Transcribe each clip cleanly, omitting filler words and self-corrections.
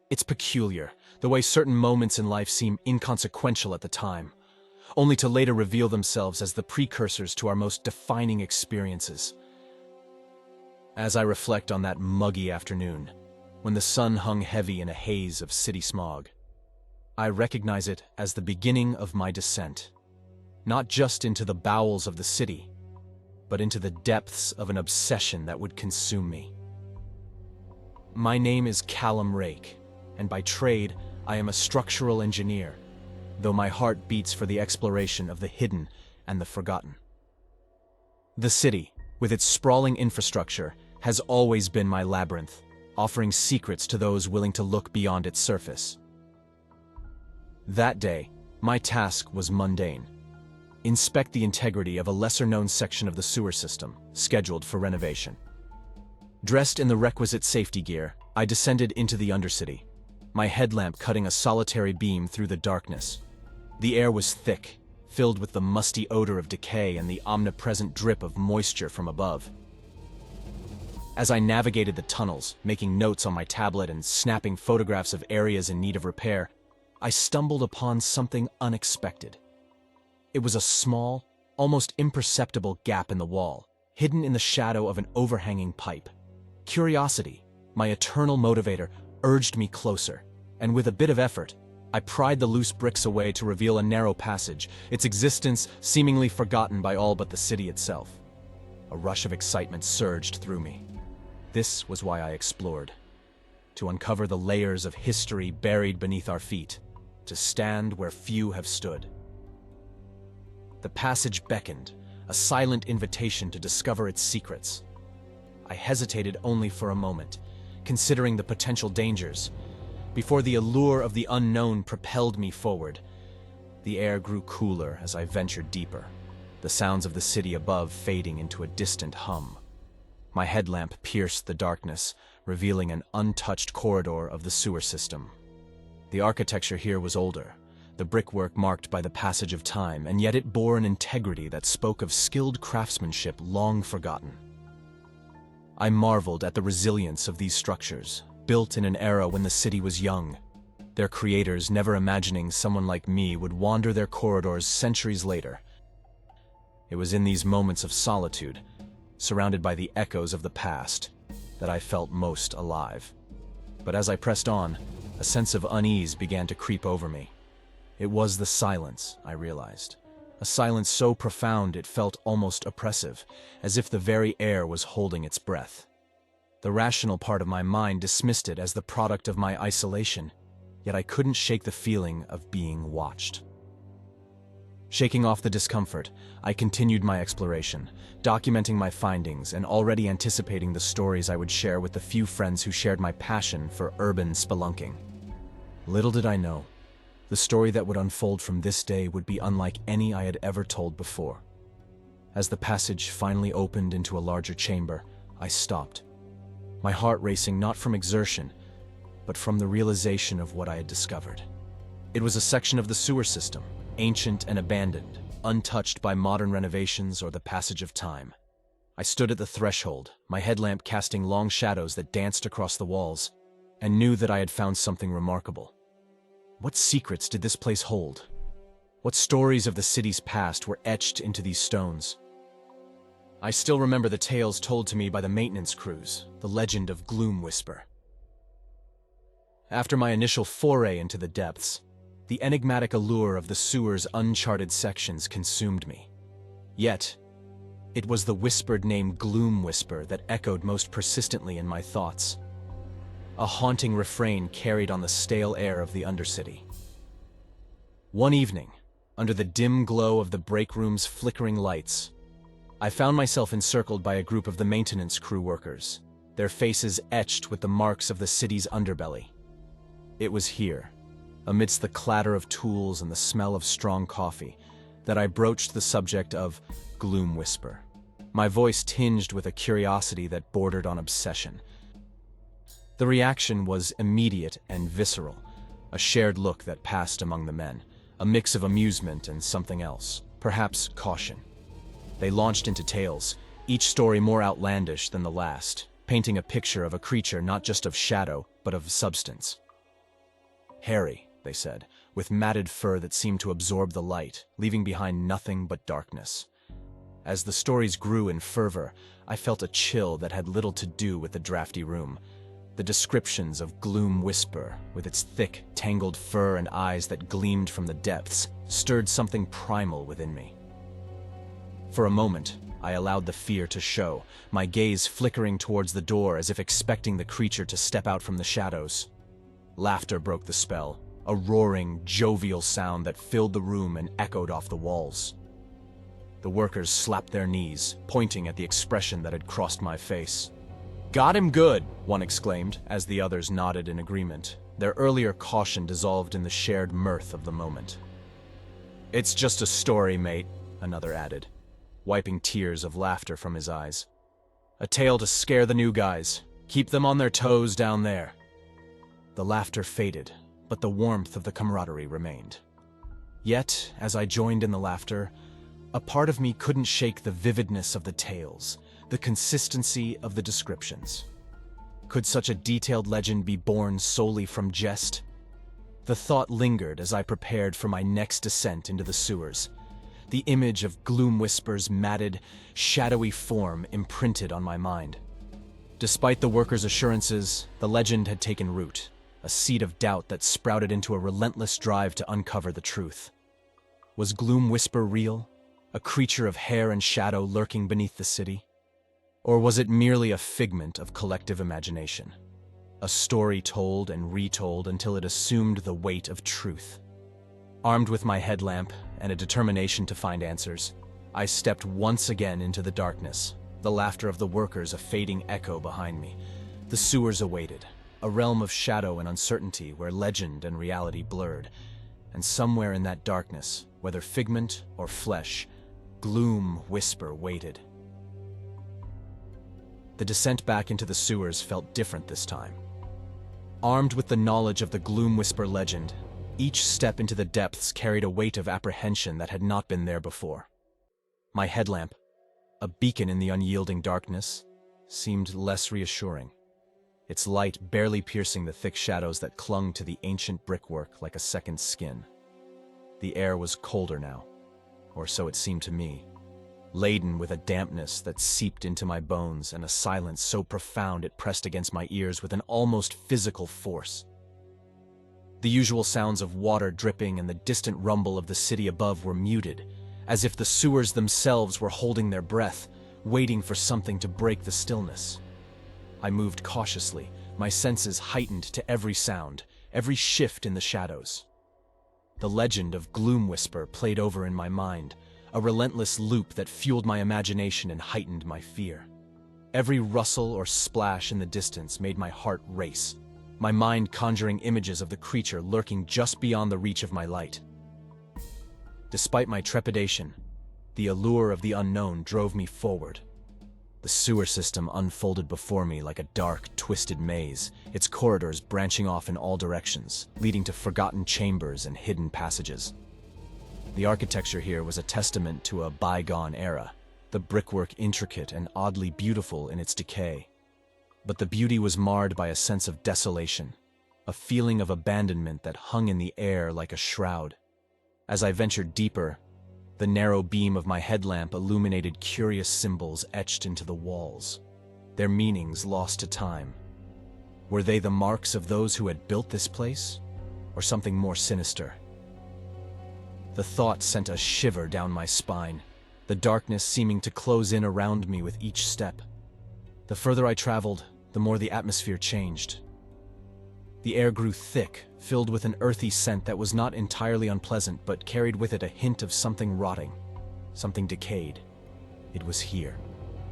It's peculiar, the way certain moments in life seem inconsequential at the time, only to later reveal themselves as the precursors to our most defining experiences. As I reflect on that muggy afternoon, when the sun hung heavy in a haze of city smog, I recognize it as the beginning of my descent, not just into the bowels of the city, but into the depths of an obsession that would consume me. My name is Callum, and by trade, I am a structural engineer, though my heart beats for the exploration of the hidden and the forgotten. The city, with its sprawling infrastructure, has always been my labyrinth, offering secrets to those willing to look beyond its surface. That day, my task was mundane. Inspect the integrity of a lesser-known section of the sewer system, scheduled for renovation. Dressed in the requisite safety gear, I descended into the Undercity, my headlamp cutting a solitary beam through the darkness. The air was thick, filled with the musty odor of decay and the omnipresent drip of moisture from above. As I navigated the tunnels, making notes on my tablet and snapping photographs of areas in need of repair, I stumbled upon something unexpected. It was a small, almost imperceptible gap in the wall, hidden in the shadow of an overhanging pipe. Curiosity, my eternal motivator, urged me closer, and with a bit of effort, I pried the loose bricks away to reveal a narrow passage, its existence seemingly forgotten by all but the city itself. A rush of excitement surged through me. This was why I explored. To uncover the layers of history buried beneath our feet, to stand where few have stood. The passage beckoned, a silent invitation to discover its secrets. I hesitated only for a moment, considering the potential dangers, before the allure of the unknown propelled me forward. The air grew cooler as I ventured deeper, the sounds of the city above fading into a distant hum. My headlamp pierced the darkness, revealing an untouched corridor of the sewer system. The architecture here was older, the brickwork marked by the passage of time, and yet it bore an integrity that spoke of skilled craftsmanship long forgotten. I marveled at the resilience of these structures, built in an era when the city was young, their creators never imagining someone like me would wander their corridors centuries later. It was in these moments of solitude, surrounded by the echoes of the past, that I felt most alive. But as I pressed on, a sense of unease began to creep over me. It was the silence, I realized. A silence so profound it felt almost oppressive, as if the very air was holding its breath. The rational part of my mind dismissed it as the product of my isolation, yet I couldn't shake the feeling of being watched. Shaking off the discomfort, I continued my exploration, documenting my findings and already anticipating the stories I would share with the few friends who shared my passion for urban spelunking. Little did I know, the story that would unfold from this day would be unlike any I had ever told before. As the passage finally opened into a larger chamber, I stopped, my heart racing not from exertion, but from the realization of what I had discovered. It was a section of the sewer system, ancient and abandoned, untouched by modern renovations or the passage of time. I stood at the threshold, my headlamp casting long shadows that danced across the walls, and knew that I had found something remarkable. What secrets did this place hold? What stories of the city's past were etched into these stones? I still remember the tales told to me by the maintenance crews, the legend of Gloomwhisper. After my initial foray into the depths, the enigmatic allure of the sewer's uncharted sections consumed me. Yet, it was the whispered name Gloomwhisper that echoed most persistently in my thoughts. A haunting refrain carried on the stale air of the Undercity. One evening, under the dim glow of the break room's flickering lights, I found myself encircled by a group of the maintenance crew workers, their faces etched with the marks of the city's underbelly. It was here, amidst the clatter of tools and the smell of strong coffee, that I broached the subject of Gloomwhisper, my voice tinged with a curiosity that bordered on obsession. The reaction was immediate and visceral, a shared look that passed among the men, a mix of amusement and something else, perhaps caution. They launched into tales, each story more outlandish than the last, painting a picture of a creature not just of shadow, but of substance. Hairy, they said, with matted fur that seemed to absorb the light, leaving behind nothing but darkness. As the stories grew in fervor, I felt a chill that had little to do with the drafty room. The descriptions of Gloomwhisper, with its thick, tangled fur and eyes that gleamed from the depths, stirred something primal within me. For a moment, I allowed the fear to show, my gaze flickering towards the door as if expecting the creature to step out from the shadows. Laughter broke the spell, a roaring, jovial sound that filled the room and echoed off the walls. The workers slapped their knees, pointing at the expression that had crossed my face. "Got him good," one exclaimed, as the others nodded in agreement, their earlier caution dissolved in the shared mirth of the moment. "It's just a story, mate," another added, wiping tears of laughter from his eyes. "A tale to scare the new guys. Keep them on their toes down there." The laughter faded, but the warmth of the camaraderie remained. Yet, as I joined in the laughter, a part of me couldn't shake the vividness of the tales, the consistency of the descriptions. Could such a detailed legend be born solely from jest? The thought lingered as I prepared for my next descent into the sewers. The image of Gloomwhisper's matted, shadowy form imprinted on my mind. Despite the workers' assurances, the legend had taken root, a seed of doubt that sprouted into a relentless drive to uncover the truth. Was Gloomwhisper real? A creature of hair and shadow lurking beneath the city? Or was it merely a figment of collective imagination? A story told and retold until it assumed the weight of truth. Armed with my headlamp and a determination to find answers, I stepped once again into the darkness, the laughter of the workers a fading echo behind me. The sewers awaited, a realm of shadow and uncertainty where legend and reality blurred. And somewhere in that darkness, whether figment or flesh, Gloomwhisper waited. The descent back into the sewers felt different this time. Armed with the knowledge of the Gloomwhisper legend, each step into the depths carried a weight of apprehension that had not been there before. My headlamp, a beacon in the unyielding darkness, seemed less reassuring, its light barely piercing the thick shadows that clung to the ancient brickwork like a second skin. The air was colder now, or so it seemed to me, laden with a dampness that seeped into my bones and a silence so profound it pressed against my ears with an almost physical force. The usual sounds of water dripping and the distant rumble of the city above were muted, as if the sewers themselves were holding their breath, waiting for something to break the stillness. I moved cautiously, my senses heightened to every sound, every shift in the shadows. The legend of Gloomwhisper played over in my mind, a relentless loop that fueled my imagination and heightened my fear. Every rustle or splash in the distance made my heart race, my mind conjuring images of the creature lurking just beyond the reach of my light. Despite my trepidation, the allure of the unknown drove me forward. The sewer system unfolded before me like a dark, twisted maze, its corridors branching off in all directions, leading to forgotten chambers and hidden passages. The architecture here was a testament to a bygone era, the brickwork intricate and oddly beautiful in its decay. But the beauty was marred by a sense of desolation, a feeling of abandonment that hung in the air like a shroud. As I ventured deeper, the narrow beam of my headlamp illuminated curious symbols etched into the walls, their meanings lost to time. Were they the marks of those who had built this place, or something more sinister? The thought sent a shiver down my spine, the darkness seeming to close in around me with each step. The further I traveled, the more the atmosphere changed. The air grew thick, filled with an earthy scent that was not entirely unpleasant but carried with it a hint of something rotting, something decayed. It was here,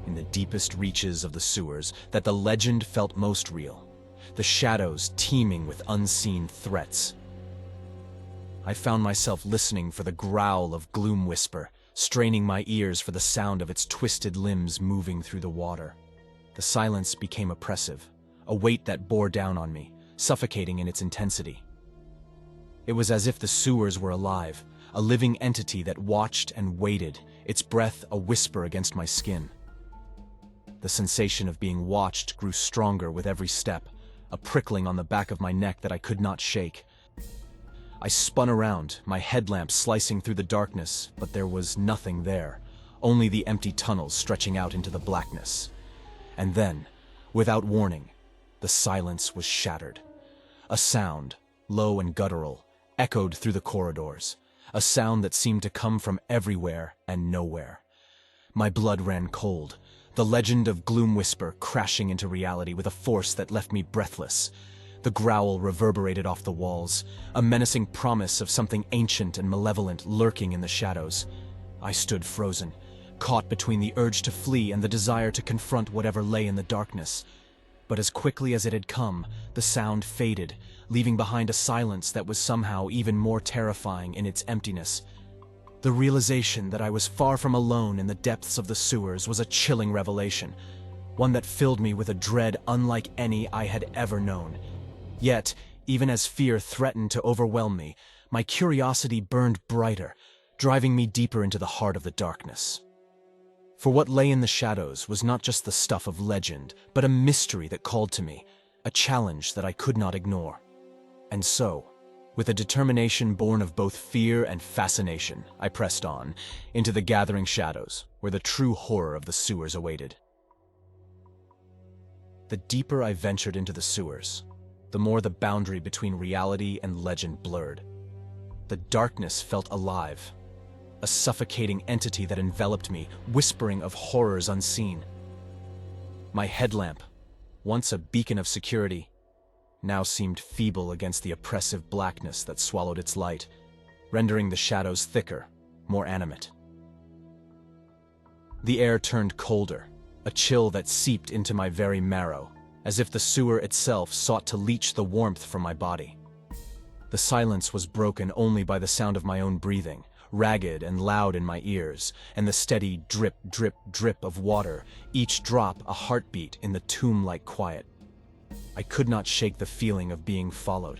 in the deepest reaches of the sewers, that the legend felt most real, the shadows teeming with unseen threats. I found myself listening for the growl of Gloomwhisper, straining my ears for the sound of its twisted limbs moving through the water. The silence became oppressive, a weight that bore down on me, suffocating in its intensity. It was as if the sewers were alive, a living entity that watched and waited, its breath a whisper against my skin. The sensation of being watched grew stronger with every step, a prickling on the back of my neck that I could not shake. I spun around, my headlamp slicing through the darkness, but there was nothing there, only the empty tunnels stretching out into the blackness. And then, without warning, the silence was shattered. A sound, low and guttural, echoed through the corridors, a sound that seemed to come from everywhere and nowhere. My blood ran cold, the legend of Gloomwhisper crashing into reality with a force that left me breathless. The growl reverberated off the walls, a menacing promise of something ancient and malevolent lurking in the shadows. I stood frozen, caught between the urge to flee and the desire to confront whatever lay in the darkness. But as quickly as it had come, the sound faded, leaving behind a silence that was somehow even more terrifying in its emptiness. The realization that I was far from alone in the depths of the sewers was a chilling revelation, one that filled me with a dread unlike any I had ever known. Yet, even as fear threatened to overwhelm me, my curiosity burned brighter, driving me deeper into the heart of the darkness. For what lay in the shadows was not just the stuff of legend, but a mystery that called to me, a challenge that I could not ignore. And so, with a determination born of both fear and fascination, I pressed on, into the gathering shadows, where the true horror of the sewers awaited. The deeper I ventured into the sewers, the more the boundary between reality and legend blurred. The darkness felt alive, a suffocating entity that enveloped me, whispering of horrors unseen. My headlamp, once a beacon of security, now seemed feeble against the oppressive blackness that swallowed its light, rendering the shadows thicker, more animate. The air turned colder, a chill that seeped into my very marrow, as if the sewer itself sought to leach the warmth from my body. The silence was broken only by the sound of my own breathing, ragged and loud in my ears, and the steady drip, drip, drip of water, each drop a heartbeat in the tomb-like quiet. I could not shake the feeling of being followed.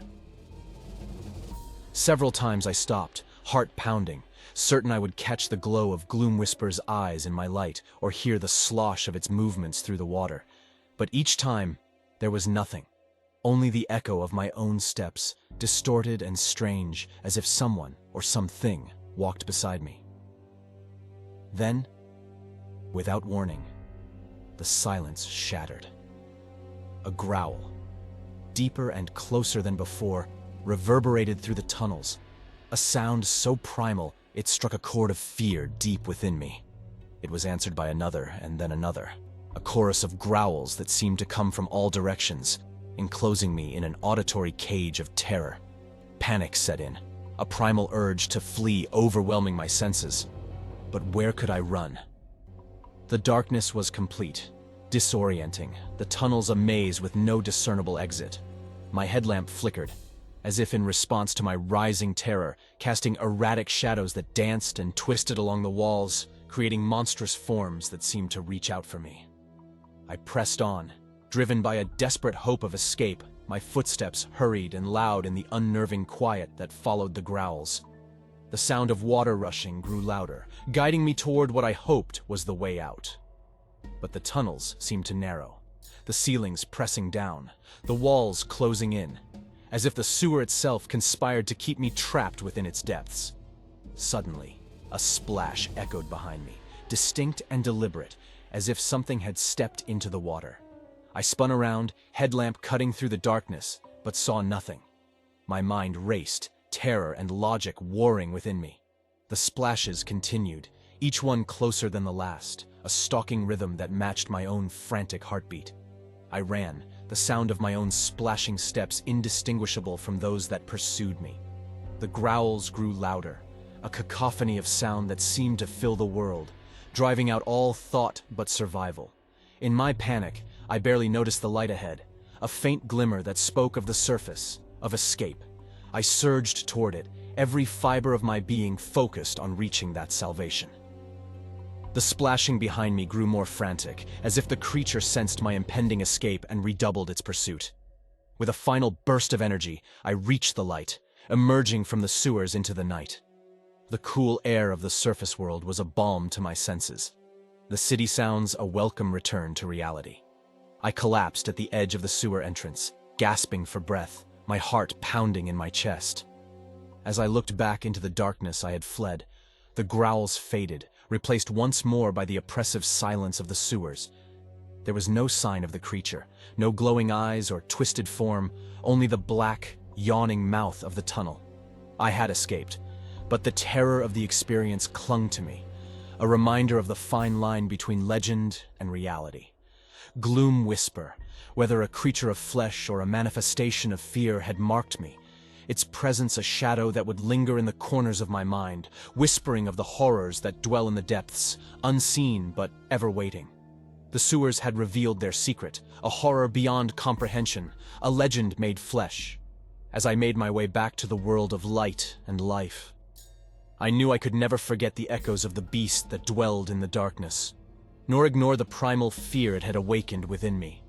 Several times I stopped, heart pounding, certain I would catch the glow of Gloomwhisper's eyes in my light or hear the slosh of its movements through the water. But each time, there was nothing, only the echo of my own steps, distorted and strange, as if someone or something walked beside me. Then, without warning, the silence shattered. A growl, deeper and closer than before, reverberated through the tunnels, a sound so primal it struck a chord of fear deep within me. It was answered by another and then another, a chorus of growls that seemed to come from all directions, enclosing me in an auditory cage of terror. Panic set in, a primal urge to flee overwhelming my senses. But where could I run? The darkness was complete, disorienting, the tunnels a maze with no discernible exit. My headlamp flickered, as if in response to my rising terror, casting erratic shadows that danced and twisted along the walls, creating monstrous forms that seemed to reach out for me. I pressed on, driven by a desperate hope of escape. My footsteps hurried and loud in the unnerving quiet that followed the growls. The sound of water rushing grew louder, guiding me toward what I hoped was the way out. But the tunnels seemed to narrow, the ceilings pressing down, the walls closing in, as if the sewer itself conspired to keep me trapped within its depths. Suddenly, a splash echoed behind me, distinct and deliberate, as if something had stepped into the water. I spun around, headlamp cutting through the darkness, but saw nothing. My mind raced, terror and logic warring within me. The splashes continued, each one closer than the last, a stalking rhythm that matched my own frantic heartbeat. I ran, the sound of my own splashing steps indistinguishable from those that pursued me. The growls grew louder, a cacophony of sound that seemed to fill the world, driving out all thought but survival. In my panic, I barely noticed the light ahead, a faint glimmer that spoke of the surface, of escape. I surged toward it, every fiber of my being focused on reaching that salvation. The splashing behind me grew more frantic, as if the creature sensed my impending escape and redoubled its pursuit. With a final burst of energy, I reached the light, emerging from the sewers into the night. The cool air of the surface world was a balm to my senses. The city sounds a welcome return to reality. I collapsed at the edge of the sewer entrance, gasping for breath, my heart pounding in my chest. As I looked back into the darkness I had fled, the growls faded, replaced once more by the oppressive silence of the sewers. There was no sign of the creature, no glowing eyes or twisted form, only the black, yawning mouth of the tunnel. I had escaped, but the terror of the experience clung to me, a reminder of the fine line between legend and reality. Gloomwhisper, whether a creature of flesh or a manifestation of fear, had marked me, its presence a shadow that would linger in the corners of my mind, whispering of the horrors that dwell in the depths, unseen but ever waiting. The sewers had revealed their secret, a horror beyond comprehension, a legend made flesh. As I made my way back to the world of light and life, I knew I could never forget the echoes of the beast that dwelled in the darkness, nor ignore the primal fear it had awakened within me.